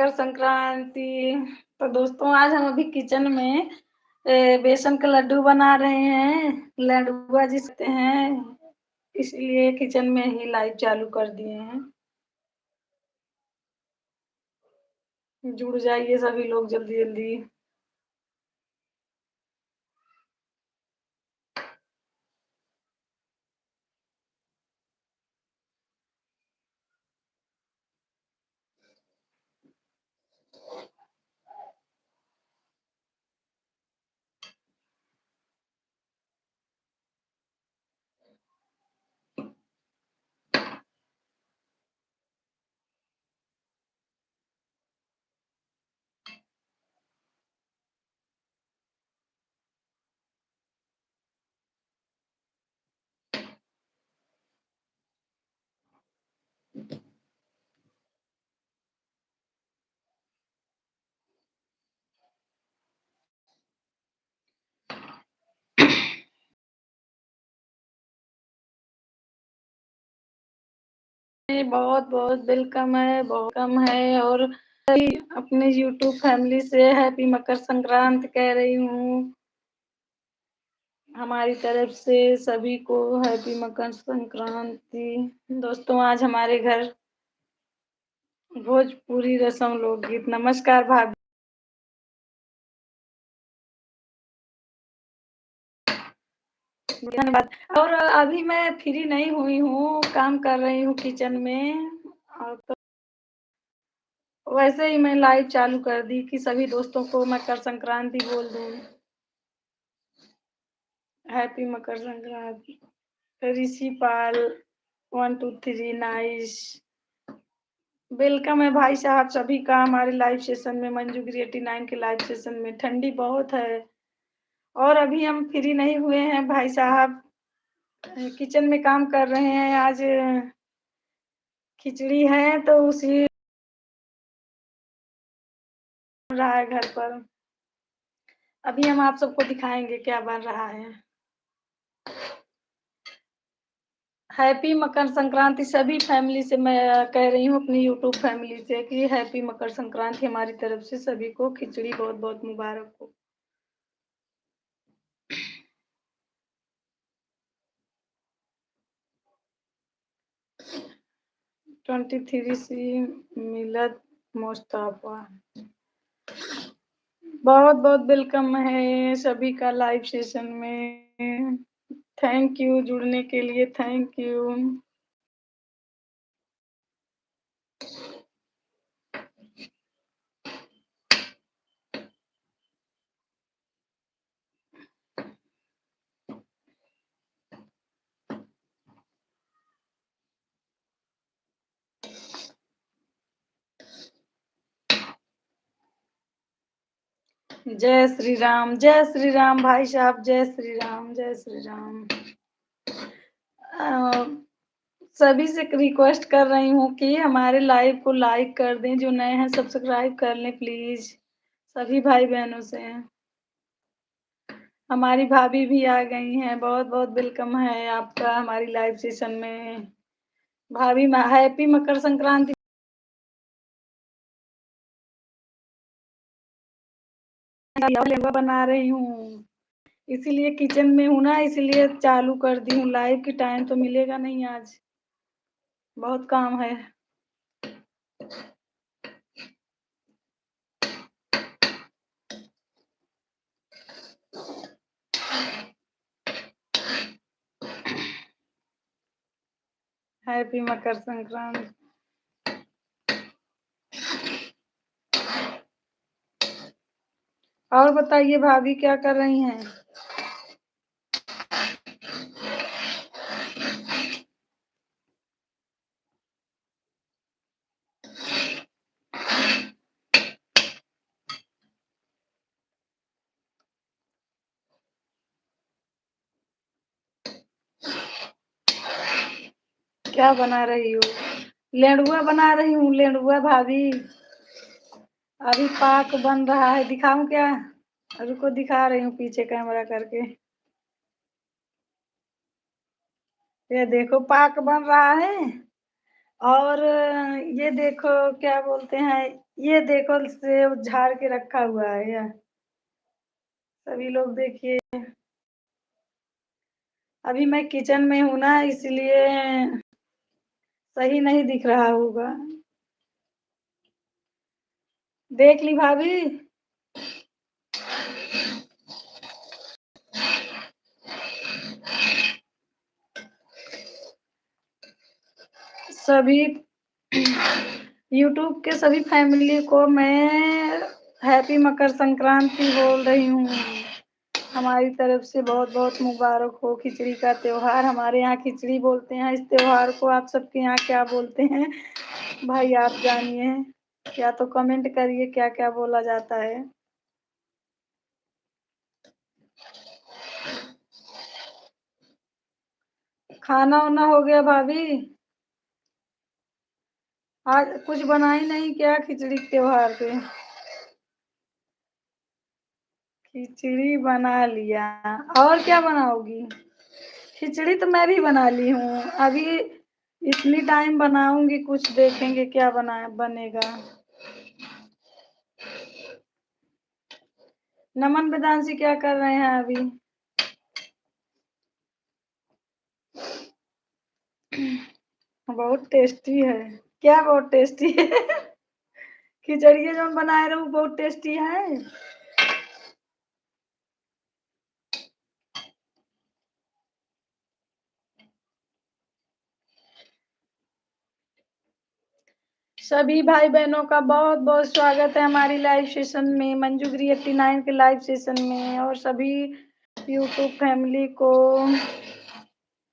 मकर संक्रांति। तो दोस्तों आज हम अभी किचन में बेसन का लड्डू बना रहे हैं। लड्डुआ जिसते हैं, इसलिए किचन में ही लाइव चालू कर दिए हैं। जुड़ जाइए सभी लोग जल्दी जल्दी। बहुत बहुत वेलकम है, बहुत कम है। और अपने यूट्यूब फैमिली से हैप्पी मकर संक्रांति कह रही हूँ। हमारी तरफ से सभी को हैप्पी मकर संक्रांति। दोस्तों आज हमारे घर भोजपुरी रसम लोकगीत। नमस्कार भाभी। धन्यवाद। और अभी मैं फ्री नहीं हुई हूँ, काम कर रही हूँ किचन में। और तो वैसे ही मैं लाइव चालू कर दी कि सभी दोस्तों को मकर संक्रांति बोल दूँ। हैप्पी मकर संक्रांति। ऋषि पाल 1 2 3 नाइस। वेलकम है भाई साहब सभी का हमारे लाइव सेशन में। मंजूगिरी 89 के लाइव सेशन में। ठंडी बहुत है और अभी हम फ्री नहीं हुए हैं भाई साहब। किचन में काम कर रहे हैं। आज खिचड़ी है तो उसी रहा है घर पर। अभी हम आप सबको दिखाएंगे क्या बन रहा है। हैप्पी मकर संक्रांति सभी फैमिली से मैं कह रही हूँ, अपनी यूट्यूब फैमिली से कि हैप्पी मकर संक्रांति हमारी तरफ से सभी को। खिचड़ी बहुत बहुत मुबारक हो। 23 सी मिलत मुस्तफा। बहुत बहुत वेलकम है सभी का लाइव सेशन में। थैंक यू जुड़ने के लिए, थैंक यू। जय श्री राम भाई साहब। जय श्री राम, जय श्री राम। अ, सभी से रिक्वेस्ट कर रही हूँ कि हमारे लाइव को लाइक कर दें। जो नए हैं सब्सक्राइब कर लें प्लीज, सभी भाई बहनों से। हमारी भाभी भी आ गई हैं। बहुत बहुत वेलकम है आपका हमारी लाइव सेशन में। भाभी हैप्पी मकर संक्रांति। लेवा बना रही हूँ, इसीलिए किचन में हूँ ना, इसीलिए चालू कर दी हूँ लाइव। की टाइम तो मिलेगा नहीं आज, बहुत काम है। हैप्पी मकर संक्रांति। और बताइए भाभी क्या कर रही हैं। क्या बना रही हो। लेंडुआ बना रही हूँ, लेंडुआ भाभी। अभी पाक बन रहा है, दिखाऊं क्या। रुको दिखा रही हूँ पीछे कैमरा करके। ये देखो पाक बन रहा है। और ये देखो क्या बोलते हैं, ये देखो सेब झाड़ के रखा हुआ है यह। सभी लोग देखिए। अभी मैं किचन में हूँ ना, इसलिए सही नहीं दिख रहा होगा। देख ली भाभी? सभी यूट्यूब के सभी फैमिली को मैं हैप्पी मकर संक्रांति बोल रही हूँ। हमारी तरफ से बहुत बहुत मुबारक हो खिचड़ी का त्योहार। हमारे यहाँ खिचड़ी बोलते हैं इस त्योहार को। आप सबके यहाँ क्या बोलते हैं भाई, आप जानिए। या तो कमेंट करिए क्या क्या बोला जाता है। खाना वाना हो गया भाभी? आज कुछ बनाई नहीं क्या खिचड़ी के त्योहार पे? खिचड़ी बना लिया। और क्या बनाओगी? खिचड़ी तो मैं भी बना ली हूँ अभी। इतनी टाइम बनाऊंगी, कुछ देखेंगे क्या बनेगा। नमन वेदांशी क्या कर रहे हैं अभी? बहुत टेस्टी है। क्या बहुत टेस्टी है? खिचड़िया जो बनाए रहे वो बहुत टेस्टी है। सभी भाई बहनों का बहुत बहुत स्वागत है हमारी लाइव सेशन में, मंजूगिरी 89 के लाइव सेशन में। और सभी यूट्यूब फैमिली को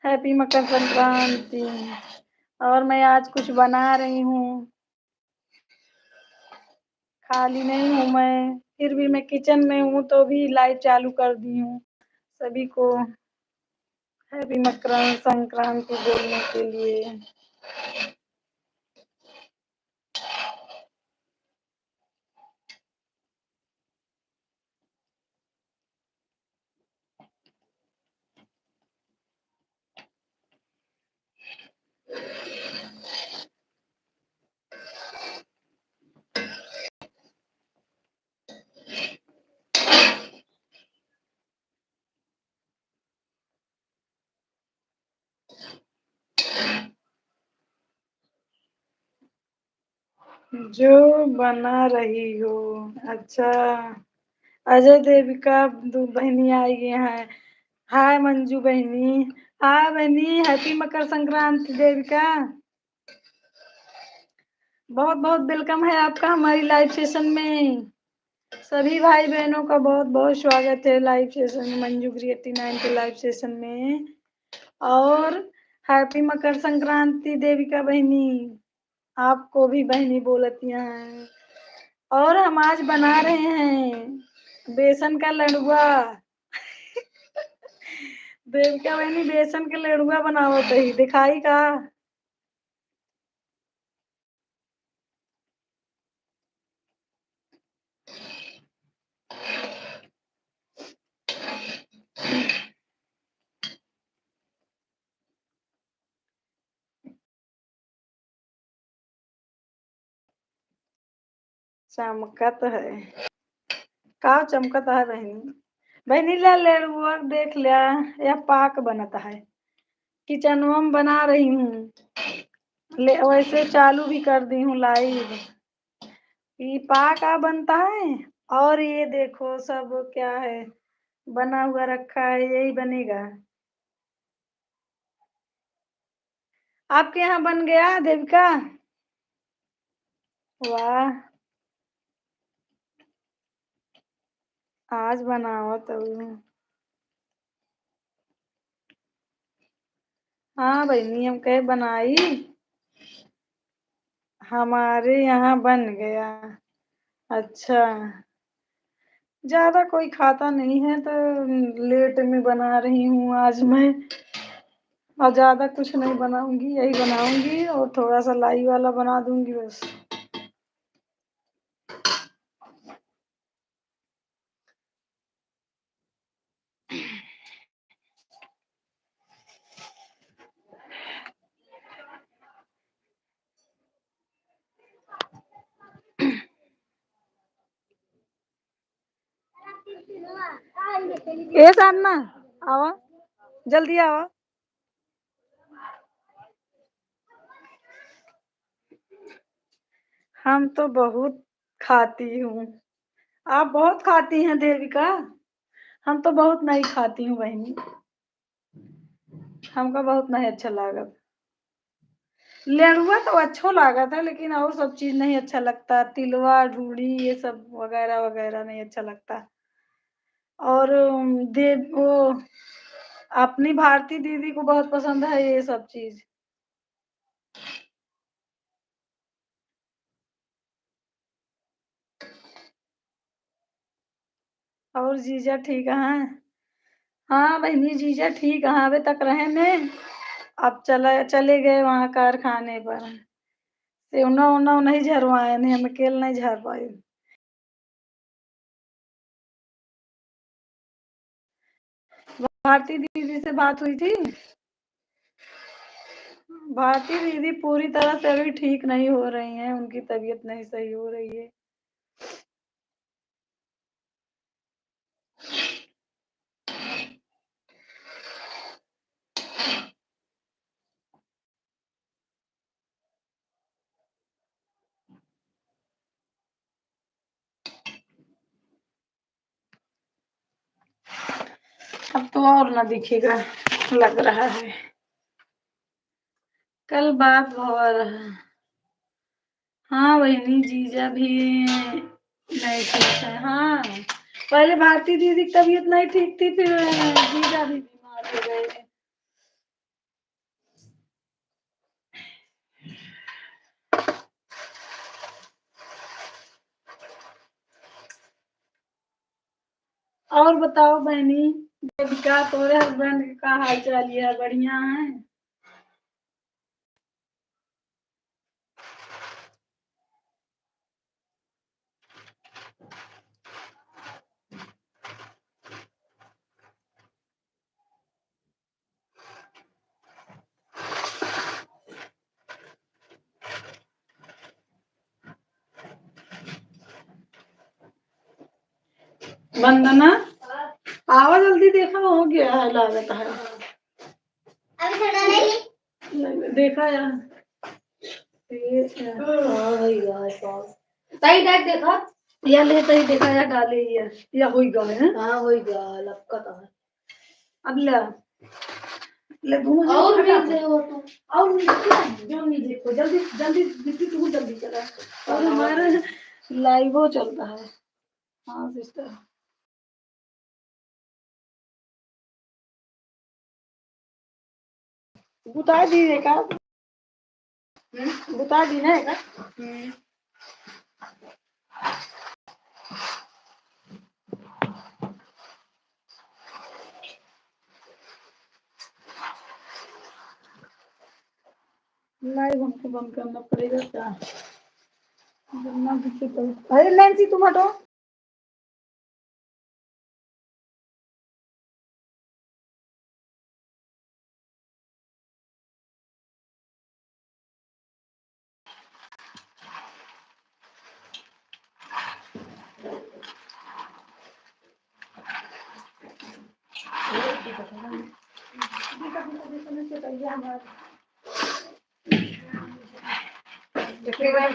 हैप्पी मकर संक्रांति। और मैं आज कुछ बना रही हूँ, खाली नहीं हूँ मैं, फिर भी मैं किचन में हूँ तो भी लाइव चालू कर दी हूँ सभी को हैप्पी मकर संक्रांति बोलने के लिए। जो बना रही हो। अच्छा, अजय देविका दो बहनी आई हैं। हाय मंजू बहनी। हाय बहनी, हैप्पी मकर संक्रांति देविका। बहुत बहुत वेलकम है आपका हमारी लाइव सेशन में। सभी भाई बहनों का बहुत बहुत स्वागत है लाइव सेशन में, मंजूगिरी 89 के लाइव सेशन में। और हैप्पी मकर संक्रांति देविका बहनी। आपको भी बहनी बोलतियां हैं। और हम आज बना रहे हैं बेसन का लड़ुआ। देविका बहनी बेसन के लड़ुआ बनावत ही दिखाई का। चमकत है। का चमकत है बहनी? बहनी ला लड़ुआ देख लिया। यह पाक बनता है। किचनवा में बना रही हूँ। वैसे चालू भी कर दी हूँ लाइव। ये पाक आ बनता है। और ये देखो सब क्या है बना हुआ रखा है, यही बनेगा। आपके यहाँ बन गया देविका? वाह, आज बनाओ तो। हाँ बहनी, हम कहे बनाई। हमारे यहाँ बन गया। अच्छा, ज्यादा कोई खाता नहीं है तो लेट में बना रही हूँ आज मैं। और ज्यादा कुछ नहीं बनाऊंगी, यही बनाऊंगी और थोड़ा सा लाई वाला बना दूंगी बस। ए साधना आवा, जल्दी आवा। हम तो बहुत खाती हूँ। आप बहुत खाती हैं देविका। हम तो बहुत नहीं खाती हूँ बहनी। हमको बहुत नहीं अच्छा लागत। लेड़ुआ तो अच्छा लगा था, लेकिन और सब चीज नहीं अच्छा लगता। तिलवा ढूढ़ी ये सब वगैरह वगैरह नहीं अच्छा लगता। और वो अपनी भारती दीदी को बहुत पसंद है ये सब चीज। और जीजा ठीक है? हाँ बहनी, जीजा ठीक है, अभी तक रहे ने। अब चले गए वहाँ कारखाने पर। सेवना उना नहीं झरवाए ने, हम अकेले नहीं झर पाए। भारती दीदी से बात हुई थी। भारती दीदी पूरी तरह से अभी ठीक नहीं हो रही हैं, उनकी तबीयत नहीं सही हो रही है। अब तो और ना दिखेगा लग रहा है। कल बात हो रहा। हाँ बहनी, जीजा भी नहीं ठीक है। हाँ, पहले भारती दीदी की तबीयत नहीं ठीक थी, फिर जीजा भी बीमार हो गए। और बताओ बहनी, देविका तोरे हस्बैंड का हाल चाल है? बढ़िया है? वंदना आओ जल्दी, देखा हो गया है लागत है। अभी थोड़ा नहीं देखा यार। सही देख देखा या ले सही देखा या डाले या होई गए हैं। हाँ होई गया लपका तो है। अब ले घूम और भी दे वो तो और नहीं जो नहीं देखो जल्दी जल्दी दीदी, तू जल्दी चला। और हमारा लाइव चल रहा है। हाँ सिस्टर, बुता दीजिए का। बुता दी ना का। लाइव हमको बंद करना पड़ेगा क्या? ना दिखे तो। अरे नैन्सी तुम हटो।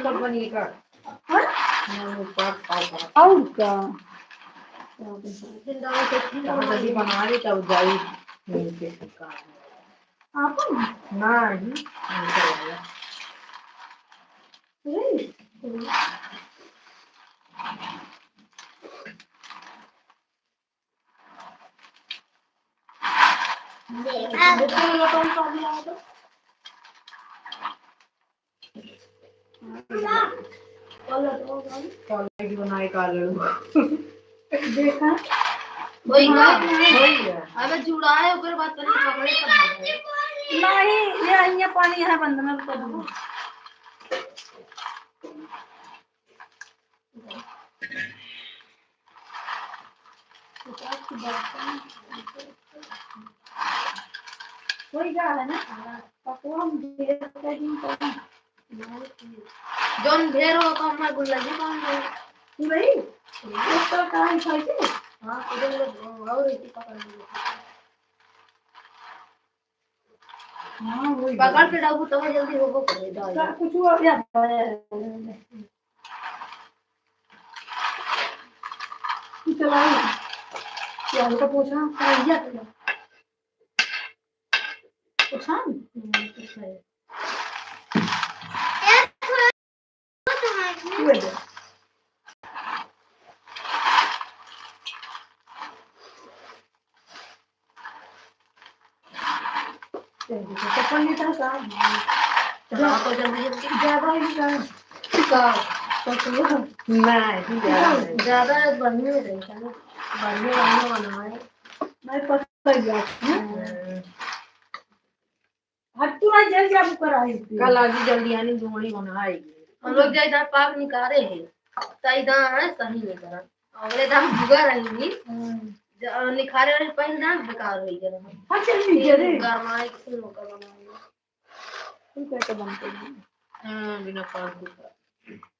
कंपनी का और क्या जल्दी बना रही तब जाई आप नहीं बनाए का देखा वही अबे जुड़ा है ऊपर बात करने पकड़े नहीं। ये अन्य पानी है बंदना कर दो। वही जा है ना पकवान जोन ढेर हो तो हमार गुल्ला जी कौन है वही तो का है खाई हाँ इधर लोग और इसी पकड़ लिए हाँ वही पकड़ के डालू तो जल्दी होगो करे डाल कुछ हुआ या चला क्या तो पूछना क्या पूछा कुछ है चप्पल नहीं था साहब तो जल्दी जल्दी ज्यादा ही का नहीं ज्यादा बढ़ने में रहता है बढ़ने वाला है नहीं पता ही हट्टू आज जल्दी आप कर आई कल आज जल्दी आनी जोड़ी बनाएगी हम लोग जाए इधर पार्क निकाले हैं तो इधर है सही नहीं करा अगले दाम भुगा रहेंगी निखारे वाले पहले दाम बेकार हो गया हां चलिए रे गरमाए किसी लोग का बनाएंगे ठीक है तो बनते हैं हां बिना पार्क